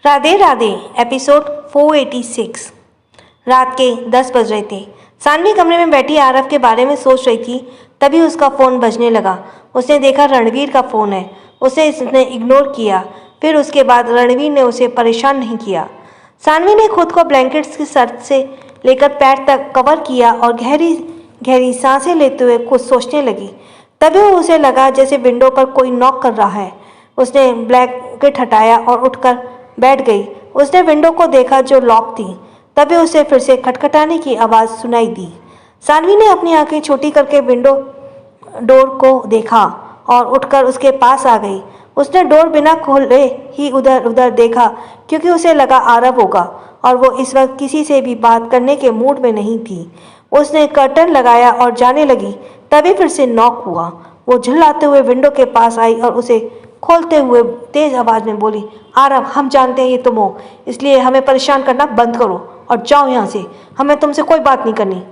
Radhe Radhe episode 486। रात के 10 बज रहे थे। सानवी कमरे में बैठी आरव के बारे में सोच रही थी, तभी उसका फ़ोन बजने लगा। उसने देखा रणवीर का फ़ोन है। उसे इसने इग्नोर किया। फिर उसके बाद रणवीर ने उसे परेशान नहीं किया। सानवी ने खुद को ब्लैंकेट्स की सर से लेकर पैर तक कवर किया और गहरी गहरी सांसें लेते हुए कुछ सोचने लगी। तभी उसे लगा जैसे विंडो पर कोई नॉक कर रहा है। उसने ब्लैंकेट हटाया और उठकर बैठ गई। उसने विंडो को देखा जो लॉक थी। तभी उसे फिर से खटखटाने की आवाज़ सुनाई दी। सानवी ने अपनी आंखें छोटी करके विंडो डोर को देखा और उठकर उसके पास आ गई। उसने डोर बिना खोले ही उधर उधर देखा, क्योंकि उसे लगा आरव होगा और वो इस वक्त किसी से भी बात करने के मूड में नहीं थी। उसने कर्टन लगाया और जाने लगी। तभी फिर से नॉक हुआ। वो झुल्लाते हुए विंडो के पास आई और उसे खोलते हुए तेज आवाज में बोली, आरव, हम जानते हैं ये तुम हो, इसलिए हमें परेशान करना बंद करो और जाओ यहाँ से। हमें तुमसे कोई बात नहीं करनी।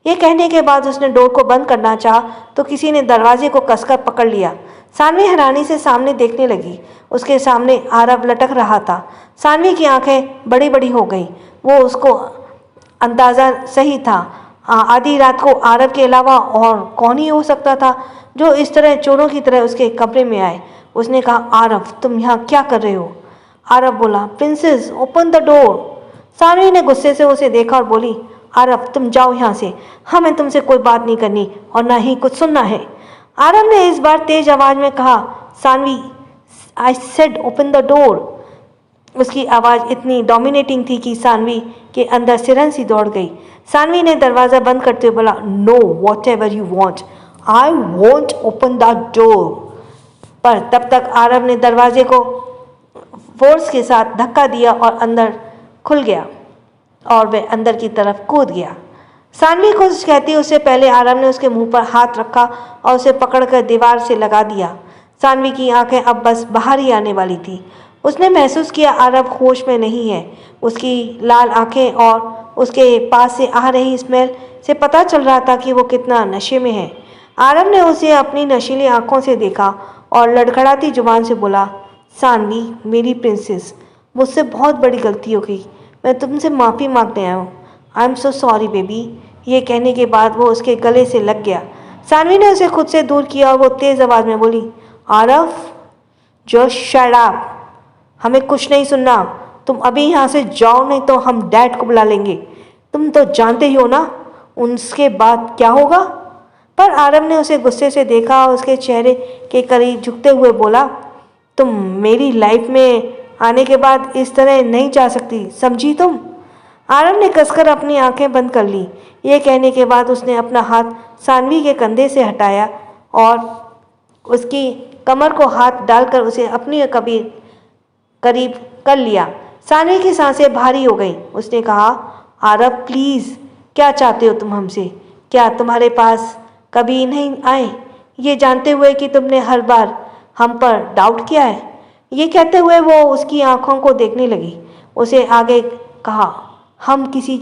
ये कहने के बाद उसने डोर को बंद करना चाहा तो किसी ने दरवाजे को कसकर पकड़ लिया। सानवी हैरानी से सामने देखने लगी। उसके सामने आरव लटक रहा था। सानवी की आंखें बड़ी बड़ी हो गईं। वो उसको अंदाज़ा सही था। आधी रात को आरव के अलावा और कौन ही हो सकता था जो इस तरह चोरों की तरह उसके कमरे में आए। उसने कहा, आरव, तुम यहाँ क्या कर रहे हो? आरव बोला, princess, open the door. Saanvi ने गुस्से से उसे देखा और बोली, आरव, तुम जाओ यहाँ से। हमें तुमसे कोई बात नहीं करनी और ना ही कुछ सुनना है। आरव ने इस बार तेज आवाज में कहा, Saanvi, I said open the door. उसकी आवाज़ इतनी डोमिनेटिंग थी कि सानवी के अंदर सिरन सी दौड़ गई। सानवी ने दरवाज़ा बंद करते हुए बोला, no, whatever you want, I want open the door. पर तब तक आरव ने दरवाजे को फोर्स के साथ धक्का दिया और अंदर खुल गया और वह अंदर की तरफ कूद गया। सानवी कुछ कहती उससे पहले आरव ने उसके मुंह पर हाथ रखा और उसे पकड़कर दीवार से लगा दिया। सानवी की आंखें अब बस बाहर ही आने वाली थी। उसने महसूस किया आरव होश में नहीं है। उसकी लाल आंखें और उसके पास से आ रही स्मेल से पता चल रहा था कि वो कितना नशे में है। आरव ने उसे अपनी नशीली आंखों से देखा और लड़खड़ाती जुबान से बोला, सानवी, मेरी प्रिंसेस, मुझसे बहुत बड़ी गलती हो गई। मैं तुमसे माफ़ी मांगने आया हूँ। I am so sorry baby. ये कहने के बाद वो उसके गले से लग गया। सानवी ने उसे खुद से दूर किया और वो तेज़ आवाज़ में बोली, आरव, जस्ट शट अप। हमें कुछ नहीं सुनना। तुम अभी यहाँ से जाओ, नहीं तो हम डैड को बुला लेंगे। तुम तो जानते ही हो ना उसके बाद क्या होगा। पर आरव ने उसे गुस्से से देखा और उसके चेहरे के करीब झुकते हुए बोला, तुम मेरी लाइफ में आने के बाद इस तरह नहीं जा सकती, समझी तुम? आरव ने कसकर अपनी आंखें बंद कर ली। ये कहने के बाद उसने अपना हाथ सानवी के कंधे से हटाया और उसकी कमर को हाथ डालकर उसे अपनी करीब कर लिया। सानवी की सांसें भारी हो गईं। उसने कहा, आरव, प्लीज़, क्या चाहते हो तुम हमसे? क्या तुम्हारे पास कभी नहीं आए, ये जानते हुए कि तुमने हर बार हम पर डाउट किया है? ये कहते हुए वो उसकी आंखों को देखने लगी। उसे आगे कहा, हम किसी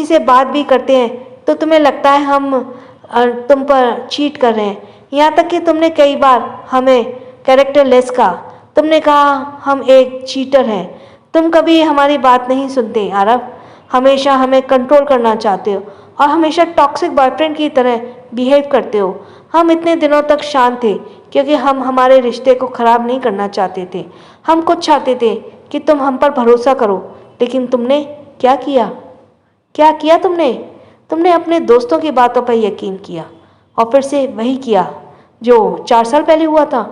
से बात भी करते हैं तो तुम्हें लगता है हम तुम पर चीट कर रहे हैं। यहाँ तक कि तुमने कई बार हमें कैरेक्टरलेस कहा। तुमने कहा हम एक चीटर हैं। तुम कभी हमारी बात नहीं सुनते आरव। हमेशा हमें कंट्रोल करना चाहते हो और हमेशा टॉक्सिक बॉयफ्रेंड की तरह बिहेव करते हो। हम इतने दिनों तक शांत थे क्योंकि हम हमारे रिश्ते को ख़राब नहीं करना चाहते थे। हम कुछ चाहते थे कि तुम हम पर भरोसा करो, लेकिन तुमने क्या किया? क्या किया तुमने? तुमने अपने दोस्तों की बातों पर यकीन किया और फिर से वही किया जो 4 साल पहले हुआ था।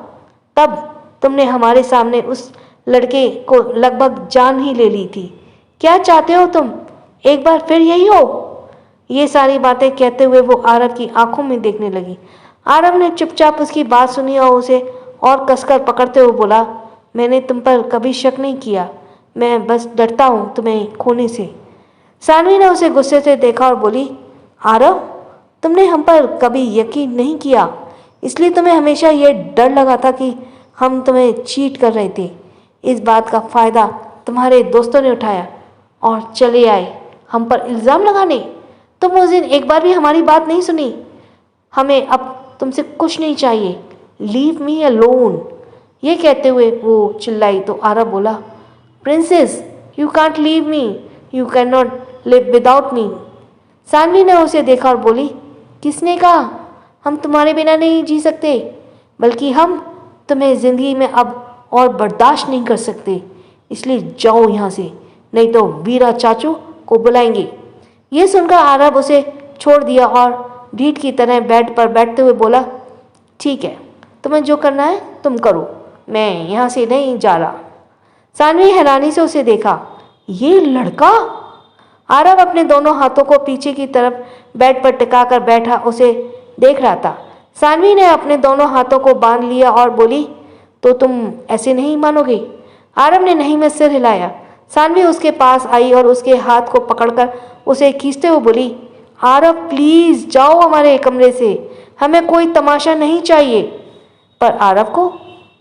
तब तुमने हमारे सामने उस लड़के को लगभग जान ही ले ली थी। क्या चाहते हो तुम? एक बार फिर यही हो? ये सारी बातें कहते हुए वो आरव की आंखों में देखने लगी। आरव ने चुपचाप उसकी बात सुनी और उसे और कसकर पकड़ते हुए बोला, मैंने तुम पर कभी शक नहीं किया। मैं बस डरता हूँ तुम्हें खोने से। सानवी ने उसे गुस्से से देखा और बोली, आरव, तुमने हम पर कभी यकीन नहीं किया, इसलिए तुम्हें हमेशा ये डर लगा था कि हम तुम्हें चीट कर रहे थे। इस बात का फ़ायदा तुम्हारे दोस्तों ने उठाया और चले आए हम पर इल्ज़ाम लगाने। तुम उस दिन एक बार भी हमारी बात नहीं सुनी। हमें अब तुमसे कुछ नहीं चाहिए। Leave me alone. ये कहते हुए वो चिल्लाई तो आरव बोला, princess you can't leave me, you can not live without me. Saanvi ने उसे देखा और बोली, किसने कहा हम तुम्हारे बिना नहीं जी सकते, बल्कि हम तुम्हें ज़िंदगी में अब और बर्दाश्त नहीं कर सकते, इसलिए जाओ यहाँ से, नहीं तो वीरा चाचू को बुलाएंगे। ये सुनकर आरव उसे छोड़ दिया और ढीठ की तरह बेड पर बैठते हुए बोला, ठीक है, तुम्हें जो करना है तुम करो, मैं यहाँ से नहीं जा रहा। सानवी हैरानी से उसे देखा, ये लड़का? आरव अपने दोनों हाथों को पीछे की तरफ बेड पर टिकाकर बैठा उसे देख रहा था। सानवी ने अपने दोनों हाथों को बांध लिया और बोली, तो तुम ऐसे नहीं मानोगे? आरव ने नहीं में सिर हिलाया। सानवी उसके पास आई और उसके हाथ को पकड़कर उसे खींचते हुए बोली, आरव प्लीज जाओ हमारे कमरे से, हमें कोई तमाशा नहीं चाहिए। पर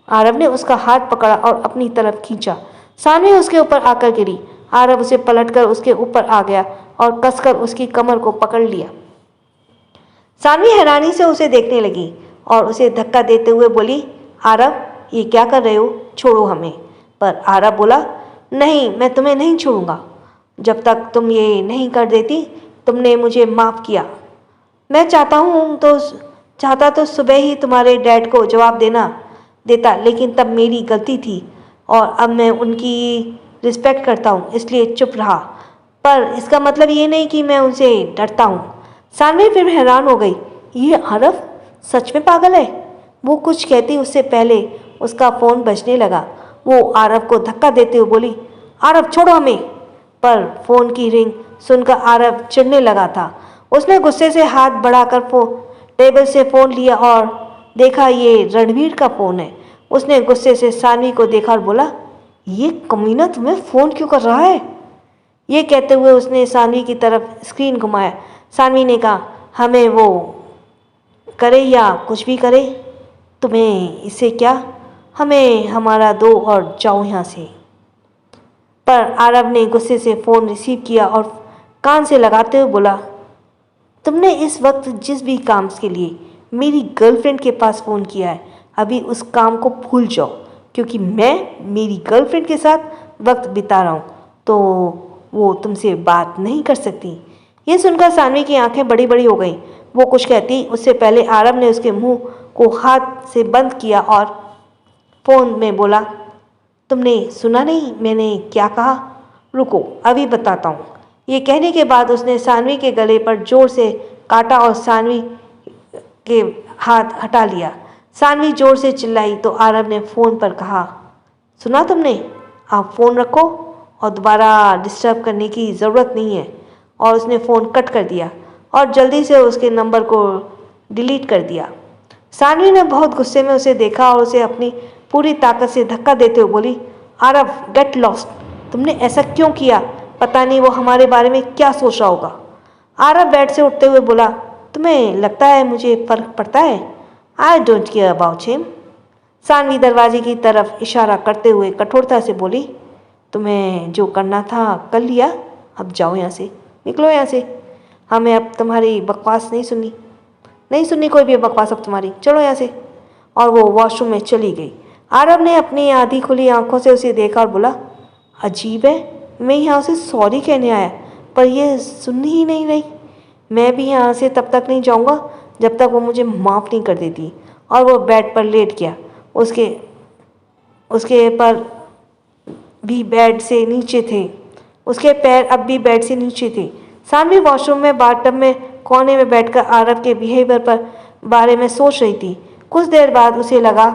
आरव ने उसका हाथ पकड़ा और अपनी तरफ खींचा। सानवी उसके ऊपर आकर गिरी। आरव उसे पलटकर उसके ऊपर आ गया और कसकर उसकी कमर को पकड़ लिया। सानवी हैरानी से उसे देखने लगी और उसे धक्का देते हुए बोली, आरव ये क्या कर रहे हो, छोड़ो हमें। पर आरव बोला, नहीं, मैं तुम्हें नहीं छोड़ूंगा जब तक तुम ये नहीं कर देती। तुमने मुझे माफ़ किया। मैं चाहता तो सुबह ही तुम्हारे डैड को जवाब देता, लेकिन तब मेरी गलती थी और अब मैं उनकी रिस्पेक्ट करता हूँ, इसलिए चुप रहा। पर इसका मतलब ये नहीं कि मैं उनसे डरता हूँ। सानवी फिर हैरान हो गई, ये आरव सच में पागल है? वो कुछ कहती उससे पहले उसका फ़ोन बजने लगा। वो आरव को धक्का देते हुए बोली, आरव छोड़ो हमें। पर फ़ोन की रिंग सुनकर आरव चिढ़ने लगा था। उसने गुस्से से हाथ बढ़ाकर टेबल से फ़ोन लिया और देखा ये रणवीर का फ़ोन है। उसने गुस्से से सानवी को देखा और बोला, ये कमीना तुम्हें फ़ोन क्यों कर रहा है? ये कहते हुए उसने सानवी की तरफ स्क्रीन घुमाया। सानवी ने कहा, हमें वो करे या कुछ भी करे, तुम्हें इससे क्या, हमें हमारा दो और जाओ यहाँ से। पर आरव ने गुस्से से फ़ोन रिसीव किया और कान से लगाते हुए बोला, तुमने इस वक्त जिस भी काम के लिए मेरी गर्लफ्रेंड के पास फ़ोन किया है, अभी उस काम को भूल जाओ, क्योंकि मैं मेरी गर्लफ्रेंड के साथ वक्त बिता रहा हूँ, तो वो तुमसे बात नहीं कर सकती। ये सुनकर सानवी की आंखें बड़ी बड़ी हो गईं। वो कुछ कहती उससे पहले आरव ने उसके मुंह को हाथ से बंद किया और फ़ोन में बोला, तुमने सुना नहीं मैंने क्या कहा? रुको अभी बताता हूँ। ये कहने के बाद उसने सानवी के गले पर जोर से काटा और सानवी के हाथ हटा लिया। सानवी जोर से चिल्लाई तो आरव ने फ़ोन पर कहा, सुना तुमने? आप फ़ोन रखो और दोबारा डिस्टर्ब करने की ज़रूरत नहीं है। और उसने फ़ोन कट कर दिया और जल्दी से उसके नंबर को डिलीट कर दिया। सानवी ने बहुत गुस्से में उसे देखा और उसे अपनी पूरी ताकत से धक्का देते हुए बोली, आरव गेट लॉस्ट, तुमने ऐसा क्यों किया? पता नहीं वो हमारे बारे में क्या सोच रहा होगा। आरव बेड से उठते हुए बोला, तुम्हें लगता है मुझे फ़र्क पड़ता है? I don't care about him. Saanvi दरवाजे की तरफ इशारा करते हुए कठोरता से बोली, तुम्हें जो करना था कर लिया, अब जाओ यहाँ से, निकलो यहाँ से। हमें अब तुम्हारी बकवास नहीं सुननी कोई भी बकवास अब तुम्हारी, चलो यहाँ से। और वो वॉशरूम में चली गई। आरव ने अपनी आधी खुली आंखों से उसे देखा और बोला, अजीब है, मैं यहाँ से सॉरी कहने आया पर ये सुन ही नहीं रही। मैं भी यहाँ से तब तक नहीं जाऊँगा जब तक वो मुझे माफ़ नहीं कर देती। और वो बेड पर लेट गया। उसके पर भी बेड से नीचे थे, उसके पैर अब भी बेड से नीचे थे। सानवी वॉशरूम में बाथटब में कोने में बैठकर आरव के बिहेवियर पर बारे में सोच रही थी। कुछ देर बाद उसे लगा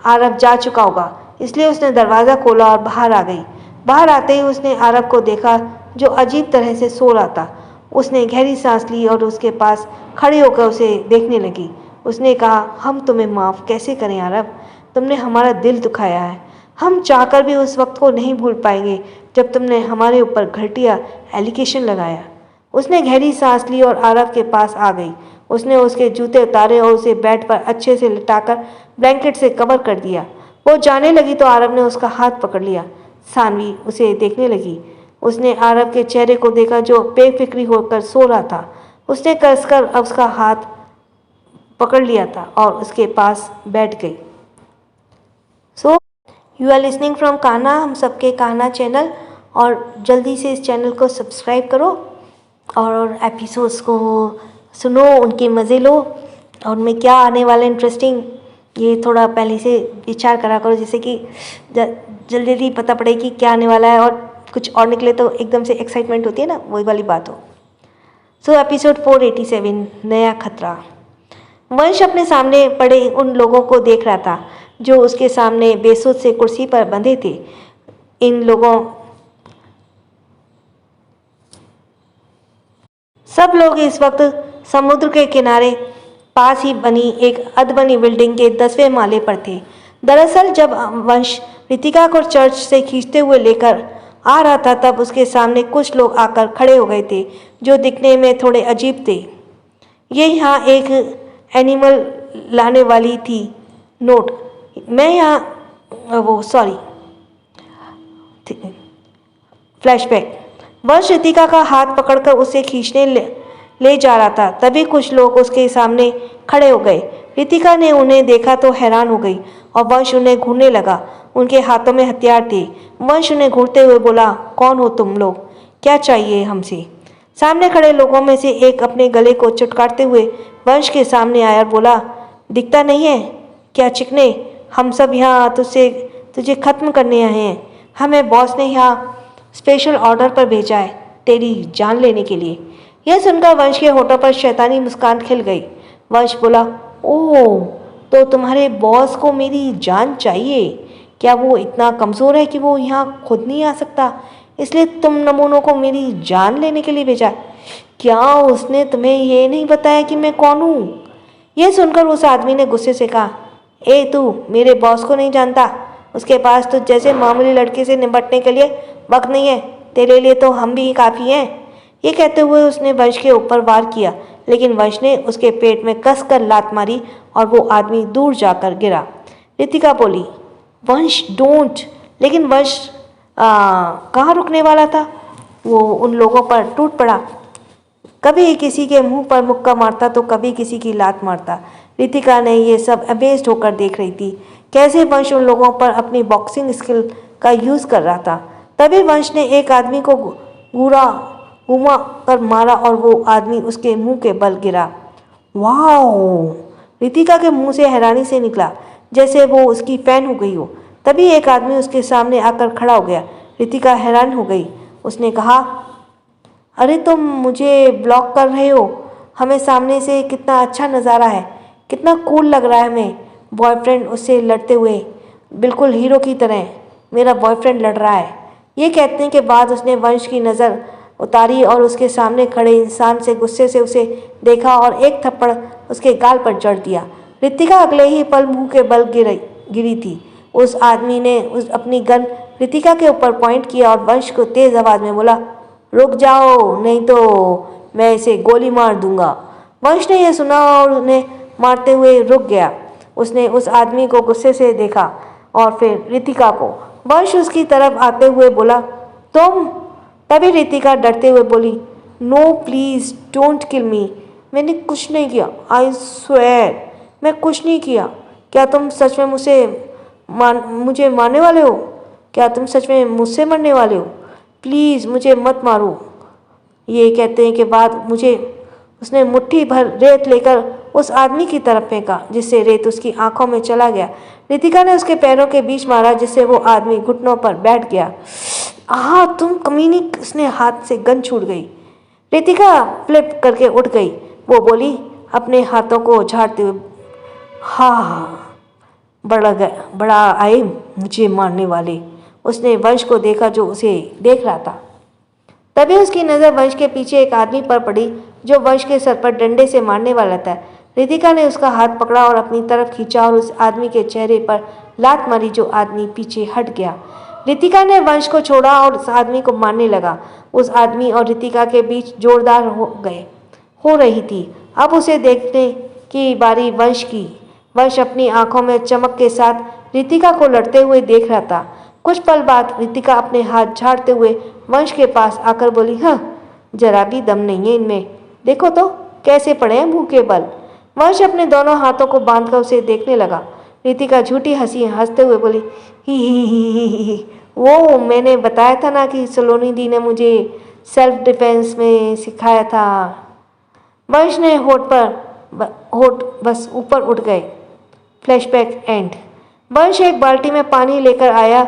आरव जा चुका होगा, इसलिए उसने दरवाज़ा खोला और बाहर आ गई। बाहर आते ही उसने आरव को देखा जो अजीब तरह से सो रहा था। उसने गहरी सांस ली और उसके पास खड़ी होकर उसे देखने लगी। उसने कहा, हम तुम्हें माफ़ कैसे करें आरव, तुमने हमारा दिल दुखाया है। हम चाहकर भी उस वक्त को नहीं भूल पाएंगे जब तुमने हमारे ऊपर घटिया एलिगेशन लगाया। उसने गहरी सांस ली और आरव के पास आ गई। उसने उसके जूते उतारे और उसे बेड पर अच्छे से लिटाकर ब्लैंकेट से कवर कर दिया। वो जाने लगी तो आरव ने उसका हाथ पकड़ लिया। सानवी उसे देखने लगी। उसने आरव के चेहरे को देखा जो बेफिक्री होकर सो रहा था। उसने कसकर उसका हाथ पकड़ लिया था और उसके पास बैठ गई। So you are listening from Kanha, हम सबके कान्हा चैनल, और जल्दी से इस चैनल को सब्सक्राइब करो और एपिसोड्स को सुनो, उनके मज़े लो, और उनमें क्या आने वाला इंटरेस्टिंग ये थोड़ा पहले से विचार करा करो, जिससे कि जल्दी जल्दी पता पड़े कि क्या आने वाला है, और कुछ और निकले तो एकदम से एक्साइटमेंट होती है ना, वही वाली बात हो। सो एपिसोड 487, नया खतरा। वंश अपने सामने पड़े उन लोगों को देख रहा था जो उसके सामने बेसुध से कुर्सी पर बंधे थे। इन लोगों सब लोग इस वक्त समुद्र के किनारे पास ही बनी एक अधबनी बिल्डिंग के 10वें माले पर थे। दरअसल जब वंश रितिका को चर्च से खींचते हुए लेकर आ रहा था, तब उसके सामने कुछ लोग आकर खड़े हो गए थे जो दिखने में थोड़े अजीब थे। ये यहाँ एक एनिमल लाने वाली थी। नोट, मैं यहाँ फ्लैशबैक। वंश रितिका का हाथ पकड़कर उसे खींचने ले जा रहा था, तभी कुछ लोग उसके सामने खड़े हो गए। रितिका ने उन्हें देखा तो हैरान हो गई और वंश उन्हें घूरने लगा। उनके हाथों में हथियार थे। वंश उन्हें घूरते हुए बोला, कौन हो तुम लोग, क्या चाहिए हमसे? सामने खड़े लोगों में से एक अपने गले को चुटकाते हुए वंश के सामने आया और बोला, दिखता नहीं है क्या चिकने, हम सब यहाँ तुझे खत्म करने आए हैं। हमें बॉस ने यहाँ स्पेशल ऑर्डर पर भेजा है तेरी जान लेने के लिए। यह सुनकर वंश के होठों पर शैतानी मुस्कान खिल गई। वंश बोला, ओह, तो तुम्हारे बॉस को मेरी जान चाहिए? क्या वो इतना कमज़ोर है कि वो यहाँ खुद नहीं आ सकता, इसलिए तुम नमूनों को मेरी जान लेने के लिए भेजा? क्या उसने तुम्हें ये नहीं बताया कि मैं कौन हूँ? यह सुनकर उस आदमी ने गुस्से से कहा, ए तू मेरे बॉस को नहीं जानता, उसके पास तो जैसे मामूली लड़के से निपटने के लिए वक्त नहीं है, तेरे लिए तो हम भी काफ़ी हैं। ये कहते हुए उसने वंश के ऊपर वार किया, लेकिन वंश ने उसके पेट में कसकर लात मारी और वो आदमी दूर जाकर गिरा। रितिका बोली, वंश डोंट। लेकिन वंश कहाँ रुकने वाला था? वो उन लोगों पर टूट पड़ा। कभी किसी के मुंह पर मुक्का मारता तो कभी किसी की लात मारता। रितिका ने ये सब अमेज्ड होकर देख रही थी, कैसे वंश उन लोगों पर अपनी बॉक्सिंग स्किल का यूज़ कर रहा था। तभी वंश ने एक आदमी को घुमा कर मारा और वो आदमी उसके मुंह के बल गिरा। वाओ! रितिका के मुंह से हैरानी से निकला, जैसे वो उसकी फैन हो गई हो। तभी एक आदमी उसके सामने आकर खड़ा हो गया। रितिका हैरान हो गई। उसने कहा, अरे तुम मुझे ब्लॉक कर रहे हो? हमें सामने से कितना अच्छा नज़ारा है, कितना कूल लग रहा है हमें। बॉयफ्रेंड उससे लड़ते हुए, बिल्कुल हीरो की तरह मेरा बॉयफ्रेंड लड़ रहा है। ये कहने के बाद उसने वंश की नज़र उतारी और उसके सामने खड़े इंसान से गुस्से से उसे देखा और एक थप्पड़ उसके गाल पर जड़ दिया। रितिका अगले ही पल मुंह के बल गिरी थी। उस आदमी ने अपनी गन रितिका के ऊपर पॉइंट किया और वंश को तेज़ आवाज़ में बोला, रुक जाओ, नहीं तो मैं इसे गोली मार दूंगा। वंश ने यह सुना और उन्हें मारते हुए रुक गया। उसने उस आदमी को गुस्से से देखा और फिर रितिका को। वंश उसकी तरफ आते हुए बोला, तुम? तभी रितिका डरते हुए बोली, नो प्लीज़ डोंट किल मी, मैंने कुछ नहीं किया, आई स्वेयर मैं कुछ नहीं किया। क्या तुम सच में मुझे मारने वाले हो? क्या तुम सच में मुझसे मरने वाले हो? प्लीज़ मुझे मत मारो। ये कहते के बाद उसने मुट्ठी भर रेत लेकर उस आदमी की तरफ फेंका, जिससे रेत उसकी आंखों में चला गया। रितिका ने उसके पैरों के बीच मारा, जिससे वो आदमी घुटनों पर बैठ गया। आह तुम कमीनी! उसने हाथ से गन छूट गई। रितिका फ्लिप करके उठ गई। वो बोली अपने हाथों को झाड़ते हुए, हाँ बड़ा आए मुझे मारने वाले। उसने वंश को देखा जो उसे देख रहा था। तभी उसकी नज़र वंश के पीछे एक आदमी पर पड़ी जो वंश के सर पर डंडे से मारने वाला था। रितिका ने उसका हाथ पकड़ा और अपनी तरफ खींचा और उस आदमी के चेहरे पर लात मारी, जो आदमी पीछे हट गया। रितिका ने वंश को छोड़ा और उस आदमी को मारने लगा। उस आदमी और रितिका के बीच जोरदार हो रही थी। अब उसे देखने की बारी वंश की। वंश अपनी आंखों में चमक के साथ रितिका को लड़ते हुए देख रहा था। कुछ पल बाद रितिका अपने हाथ झाड़ते हुए वंश के पास आकर बोली, हाँ जरा भी दम नहीं है इनमें, देखो तो कैसे पड़े हैं मुंह के बल। वंश अपने दोनों हाथों को बांधकर उसे देखने लगा। रितिका झूठी हंसी हंसते हुए बोली, ही। वो मैंने बताया था ना कि सलोनी दी ने मुझे सेल्फ डिफेंस में सिखाया था। वंश ने होठ बस ऊपर उठ गए। Flashback and. वंश एक बाल्टी में पानी लेकर आया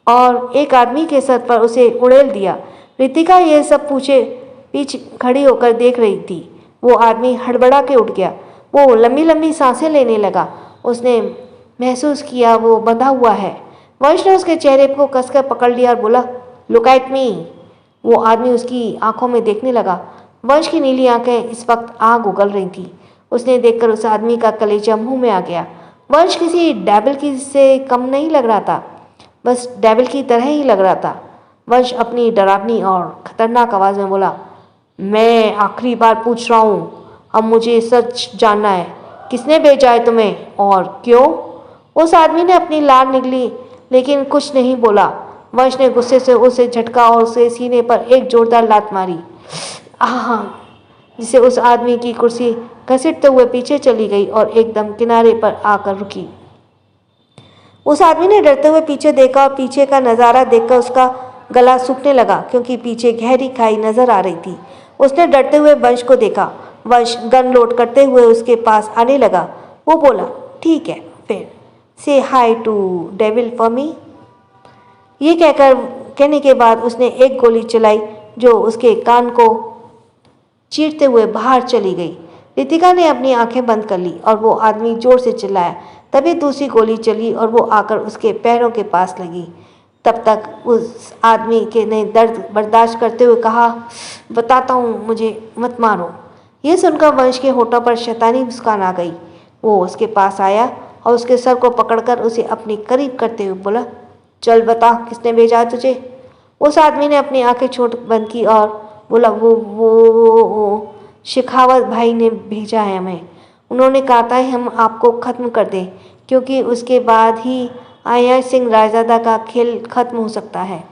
और एक आदमी के सर पर उसे उड़ेल दिया। रितिका ये सब पीछे खड़ी होकर देख रही थी। वो आदमी हड़बड़ा के उठ गया। वो लंबी लंबी सांसें लेने लगा। उसने महसूस किया वो बंधा हुआ है। वंश ने उसके चेहरे को कसकर पकड़ लिया और बोला, लुक एट मी। वो आदमी उसकी आंखों में देखने लगा। वंश की नीली आंखें इस वक्त आग उगल रही थी। उसने देखकर उस आदमी का कलेजा मुंह में आ गया। वंश किसी डेविल की से कम नहीं लग रहा था, बस डेविल की तरह ही लग रहा था। वंश अपनी डरावनी और खतरनाक आवाज में बोला, मैं आखिरी बार पूछ रहा हूँ, अब मुझे सच जानना है, किसने भेजा है तुम्हें और क्यों? उस आदमी ने अपनी लार निगली लेकिन कुछ नहीं बोला। वंश ने गुस्से से उसे झटका और उसे सीने पर एक जोरदार लात मारी, जिसे उस आदमी की कुर्सी घसीटते हुए पीछे चली गई और एकदम किनारे पर आकर रुकी। उस आदमी ने डरते हुए पीछे देखा और पीछे का नज़ारा देखकर उसका गला सूखने लगा क्योंकि पीछे गहरी खाई नजर आ रही थी। उसने डरते हुए वंश को देखा। वंश गन लोड करते हुए उसके पास आने लगा। वो बोला, ठीक है, फिर से हाय टू डेविल फॉर मी। ये कहने के बाद उसने एक गोली चलाई जो उसके कान को चीरते हुए बाहर चली गई। रितिका ने अपनी आंखें बंद कर ली और वो आदमी जोर से चिल्लाया। तभी दूसरी गोली चली और वो आकर उसके पैरों के पास लगी। तब तक उस आदमी के ने दर्द बर्दाश्त करते हुए कहा, बताता हूँ, मुझे मत मारो। ये सुनकर वंश के होठों पर शैतानी मुस्कान आ गई। वो उसके पास आया और उसके सर को पकड़कर उसे अपने करीब करते हुए बोला, चल बता, किसने भेजा तुझे? उस आदमी ने अपनी आंखें छोड़ बंद की और बोला, वो शेखावत भाई ने भेजा है हमें। उन्होंने कहा था हम आपको ख़त्म कर दें क्योंकि उसके बाद ही आया सिंह रायजादा का खेल खत्म हो सकता है।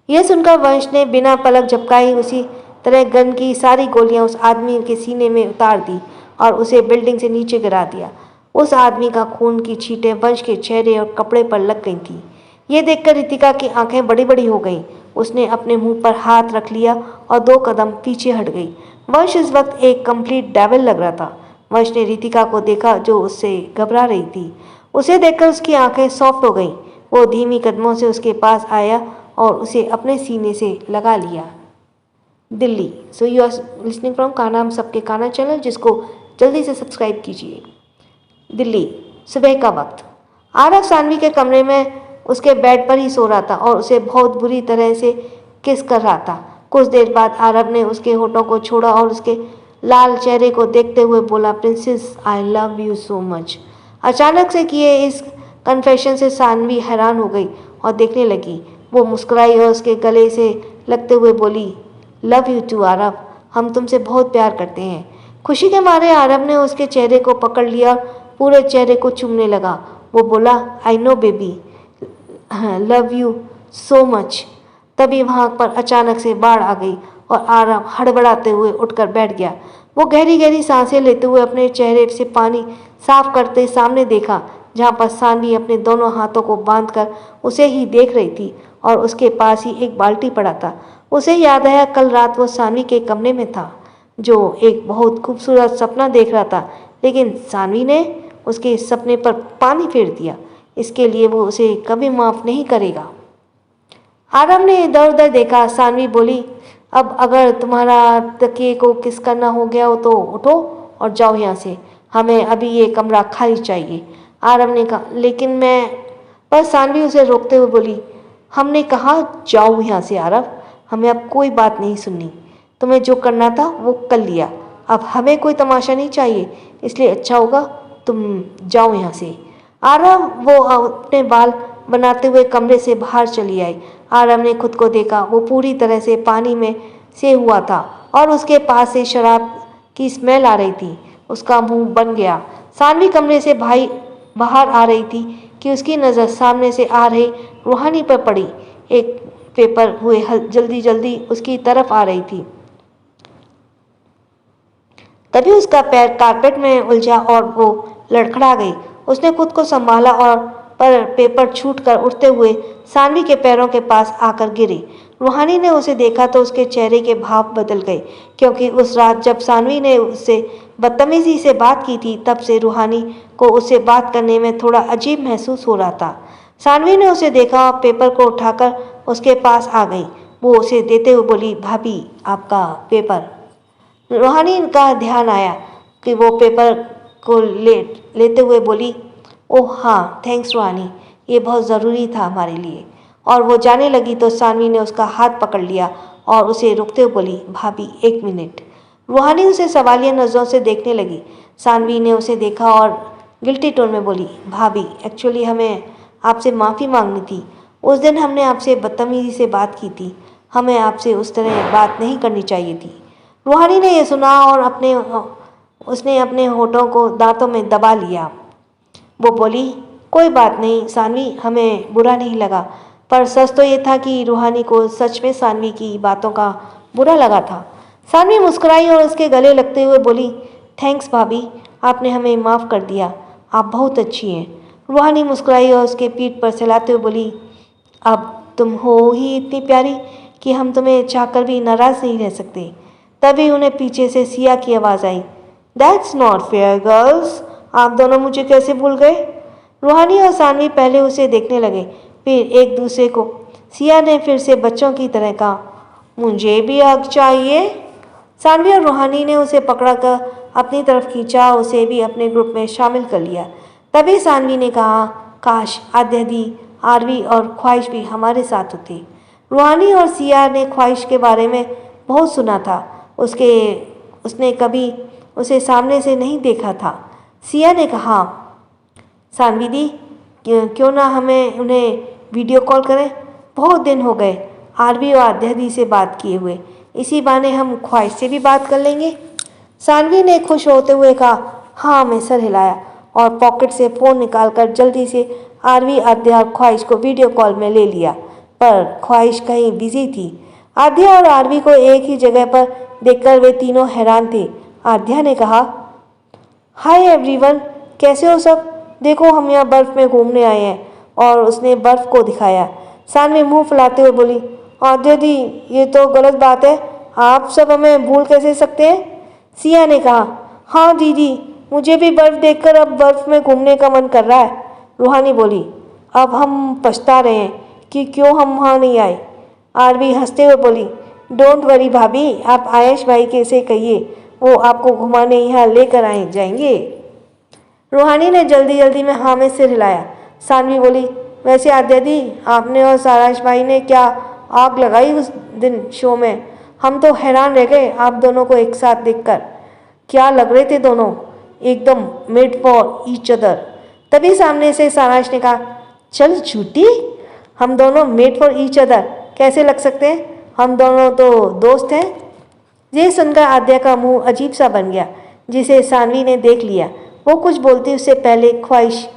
यह सुनकर वंश ने बिना पलक झपकाए उसी तरह गन की सारी गोलियां उस आदमी के सीने में उतार दी और उसे बिल्डिंग से नीचे गिरा दिया। उस आदमी का खून की छींटें वंश के चेहरे और कपड़े पर लग गई थी। ये देखकर रितिका की आंखें बड़ी बड़ी हो गईं। उसने अपने मुंह पर हाथ रख लिया और 2 कदम पीछे हट गई। वंश इस वक्त एक कंप्लीट डेविल लग रहा था। वंश ने रितिका को देखा जो उससे घबरा रही थी। उसे देखकर उसकी आंखें सॉफ्ट हो गईं। वो धीमी कदमों से उसके पास आया और उसे अपने सीने से लगा लिया। Delhi. So you are listening from Kanha हम सबके कान्हा चैनल, जिसको जल्दी से सब्सक्राइब कीजिए। दिल्ली। सुबह का वक्त। आरव सानवी के कमरे में उसके बेड पर ही सो रहा था और उसे बहुत बुरी तरह से किस कर रहा था। कुछ देर बाद आरव ने उसके होठों को छोड़ा और उसके लाल चेहरे को देखते हुए बोला, princess I love you so much. अचानक से किए इस कन्फेशन से सानवी हैरान हो गई और देखने लगी। वो मुस्कुराई और उसके गले से लगते हुए बोली, लव यू टू आरव, हम तुमसे बहुत प्यार करते हैं। खुशी के मारे आरव ने उसके चेहरे को पकड़ लिया और पूरे चेहरे को चूमने लगा। वो बोला, I know baby, love you so much. तभी वहाँ पर अचानक से बाढ़ आ गई और आरव हड़बड़ाते हुए उठकर बैठ गया। वो गहरी गहरी सांसें लेते हुए अपने चेहरे से पानी साफ करते सामने देखा, जहाँ पर सानवी अपने दोनों हाथों को बांधकर उसे ही देख रही थी और उसके पास ही एक बाल्टी पड़ा था। उसे याद आया कल रात वो सानवी के कमरे में था, जो एक बहुत खूबसूरत सपना देख रहा था, लेकिन सानवी ने उसके सपने पर पानी फेर दिया। इसके लिए वो उसे कभी माफ़ नहीं करेगा। आरव ने इधर उधर देखा। सानवी बोली, अब अगर तुम्हारा तकिए को किस करना हो गया हो तो उठो और जाओ यहाँ से, हमें अभी ये कमरा खाली चाहिए। आरव ने कहा, लेकिन मैं, पर सानवी उसे रोकते हुए बोली, हमने कहा जाओ यहाँ से आरव, हमें अब कोई बात नहीं सुननी। तुम्हें जो करना था वो कर लिया, अब हमें कोई तमाशा नहीं चाहिए, इसलिए अच्छा होगा तुम जाओ यहाँ से। आरव वो अपने बाल बनाते हुए कमरे से बाहर चली आई। आरव ने खुद को देखा, वो पूरी तरह से पानी में से हुआ था और उसके पास से शराब की स्मेल आ रही थी। उसका मुंह बन गया। सानवी कमरे से बाहर आ रही थी कि उसकी नज़र सामने से आ रहे रूहानी पर पड़ी। एक पेपर हुए जल्दी जल्दी उसकी तरफ आ रही थी। तभी उसका पैर कारपेट में उलझा और वो लड़खड़ा गई। उसने खुद को संभाला और पर पेपर छूटकर उठते हुए सानवी के पैरों के पास आकर गिरी। रूहानी ने उसे देखा तो उसके चेहरे के भाव बदल गए, क्योंकि उस रात जब सानवी ने उससे बदतमीजी से बात की थी, तब से रूहानी को उससे बात करने में थोड़ा अजीब महसूस हो रहा था। सानवी ने उसे देखा और पेपर को उठाकर उसके पास आ गई। वो उसे देते हुए बोली, भाभी आपका पेपर। रूहानी का ध्यान आया कि वो पेपर को लेते हुए बोली, ओह हाँ थैंक्स रूहानी, ये बहुत ज़रूरी था हमारे लिए। और वो जाने लगी तो सानवी ने उसका हाथ पकड़ लिया और उसे रुकते हुए बोली, भाभी एक मिनट। रूहानी उसे सवालिया नज़रों से देखने लगी। सानवी ने उसे देखा और गिल्टी टोन में बोली, भाभी एक्चुअली हमें आपसे माफ़ी मांगनी थी। उस दिन हमने आपसे बदतमीजी से बात की थी, हमें आपसे उस तरह बात नहीं करनी चाहिए थी। रूहानी ने यह सुना और उसने अपने होठों को दांतों में दबा लिया। वो बोली, कोई बात नहीं सानवी, हमें बुरा नहीं लगा। पर सच तो ये था कि रूहानी को सच में सानवी की बातों का बुरा लगा था। सानवी मुस्कुराई और उसके गले लगते हुए बोली, थैंक्स भाभी, आपने हमें माफ़ कर दिया, आप बहुत अच्छी हैं। रूहानी मुस्कुराई और उसके पीठ पर सहलाते हुए बोली, अब तुम हो ही इतनी प्यारी कि हम तुम्हें चाहकर भी नाराज़ नहीं रह सकते। तभी उन्हें पीछे से सिया की आवाज़ आई, दैट्स नॉट फेयर गर्ल्स, आप दोनों मुझे कैसे भूल गए। रूहानी और सानवी पहले उसे देखने लगे, फिर एक दूसरे को। सिया ने फिर से बच्चों की तरह कहा, मुझे भी हक चाहिए। सानवी और रूहानी ने उसे पकड़कर अपनी तरफ खींचा और उसे भी अपने ग्रुप में शामिल कर लिया। तभी सानवी ने कहा, काश आद्या दी, आरवी और ख्वाहिश भी हमारे साथ होती। रूहानी और सिया ने ख्वाहिश के बारे में बहुत सुना था, उसने कभी उसे सामने से नहीं देखा था। सिया ने कहा, सानवी दी क्यों ना हमें उन्हें वीडियो कॉल करें, बहुत दिन हो गए आरवी और आद्या दी से बात किए हुए, इसी बहाने हम ख्वाहिश से भी बात कर लेंगे। सानवी ने खुश होते हुए कहा, हाँ। मैं सर हिलाया और पॉकेट से फ़ोन निकालकर जल्दी से आरवी, आद्या और ख्वाहिश को वीडियो कॉल में ले लिया। पर ख्वाहिश कहीं बिजी थी। आद्या और आरवी को एक ही जगह पर देखकर वे तीनों हैरान थे। आद्या ने कहा, हाय एवरीवन, कैसे हो सब? देखो हम यहाँ बर्फ़ में घूमने आए हैं। और उसने बर्फ़ को दिखाया। सानवी मुंह फुलाते हुए बोली, आद्या दी, ये तो गलत बात है, आप सब हमें भूल कैसे सकते हैं। सिया ने कहा, हाँ दीदी, मुझे भी बर्फ़ देखकर अब बर्फ़ में घूमने का मन कर रहा है। रूहानी बोली, अब हम पछता रहे हैं कि क्यों हम वहाँ नहीं आए। आरवी हंसते हुए बोली, डोंट वरी भाभी, आप आयश भाई के से कहिए, वो आपको घुमाने यहाँ लेकर आए जाएंगे। रूहानी ने जल्दी जल्दी में हाँ में सिर हिलाया। सानवी बोली, वैसे आद्या दी, आपने और साराश भाई ने क्या आग लगाई उस दिन शो में। हम तो हैरान रह गए आप दोनों को एक साथ देखकर। क्या लग रहे थे दोनों, एकदम मेड फॉर ईच अदर। तभी सामने से साराश ने कहा, चल झूठी, हम दोनों मेड फॉर ईच अदर कैसे लग सकते हैं, हम दोनों तो दोस्त हैं। ये सुनकर आद्या का मुंह अजीब सा बन गया, जिसे सानवी ने देख लिया। वो कुछ बोलती उससे पहले ख्वाहिश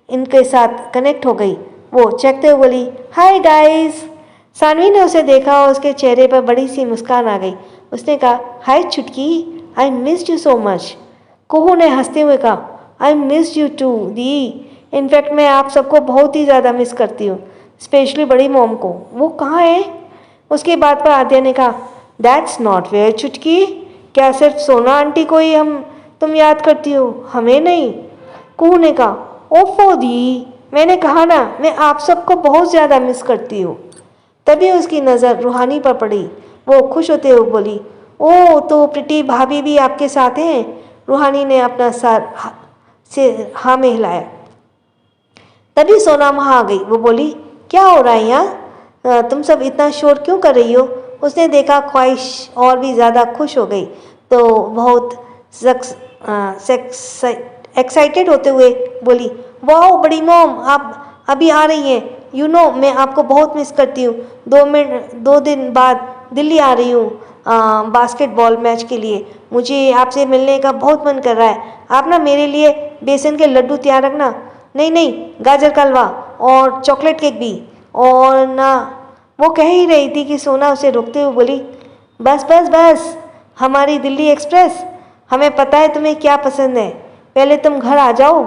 इनके साथ कनेक्ट हो गई। वो चेखते हुए बोली, हाय गाइस। सानवी ने उसे देखा और उसके चेहरे पर बड़ी सी मुस्कान आ गई। उसने कहा, hi Chutki, I missed you so much. Kuhu ने हंसते हुए कहा, आई मिस्ड यू टू दी। इनफैक्ट मैं आप सबको बहुत ही ज़्यादा मिस करती हूँ, स्पेशली बड़ी मॉम को। वो कहाँ है? उसके बाद पर आद्या ने कहा, दैट्स नॉट फेयर चुटकी, क्या सिर्फ सोना आंटी को ही तुम याद करती हो, हमें नहीं। कुहू ने कहा, ओफो दी, मैंने कहा ना, मैं आप सबको बहुत ज़्यादा मिस करती हूँ। तभी उसकी नज़र रूहानी पर पड़ी। वो खुश होते हुए बोली, ओह तो प्रिटी भाभी भी आपके साथ हैं। रूहानी ने अपना सर से हाँ में हिलाया। तभी सोनम वहाँ आ गई। वो बोली, क्या हो रहा है यहाँ, तुम सब इतना शोर क्यों कर रही हो। उसने देखा ख्वाहिश और भी ज़्यादा खुश हो गई तो बहुत एक्साइटेड होते हुए बोली, वाह बड़ी मॉम, आप अभी आ रही हैं। यू नो मैं आपको बहुत मिस करती हूँ। 2 दिन बाद दिल्ली आ रही हूँ बास्केटबॉल मैच के लिए। मुझे आपसे मिलने का बहुत मन कर रहा है। आप ना मेरे लिए बेसन के लड्डू तैयार रखना। नहीं, गाजर का हलवा और चॉकलेट केक भी। और ना, वो कह ही रही थी कि सोना उसे रोकते हुए बोली, बस हमारी दिल्ली एक्सप्रेस, हमें पता है तुम्हें क्या पसंद है, पहले तुम घर आ जाओ।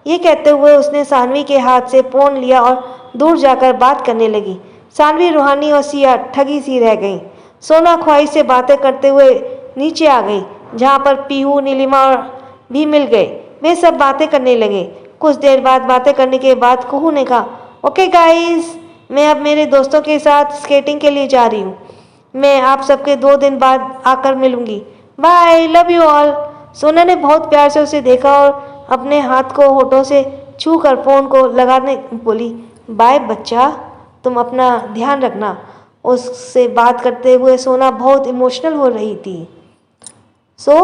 ये कहते हुए उसने सानवी के हाथ से फ़ोन लिया और दूर जाकर बात करने लगी। सानवी, रूहानी और सिया ठगी सी रह गईं। सोना ख्वाहिश से बातें करते हुए नीचे आ गई, जहाँ पर पीहू, नीलिमा भी मिल गए। वे सब बातें करने लगे। कुछ देर बाद बातें करने के बाद कुहू ने कहा, ओके गाइस, मैं अब मेरे दोस्तों के साथ स्केटिंग के लिए जा रही हूँ। मैं आप सबके 2 दिन बाद आकर मिलूंगी। Bye, love you all. Sona ने बहुत प्यार से उसे देखा और अपने हाथ को होठों से छू कर फ़ोन को लगाने बोली, बाय बच्चा, तुम अपना ध्यान रखना। उससे बात करते हुए सोना बहुत इमोशनल हो रही थी। सो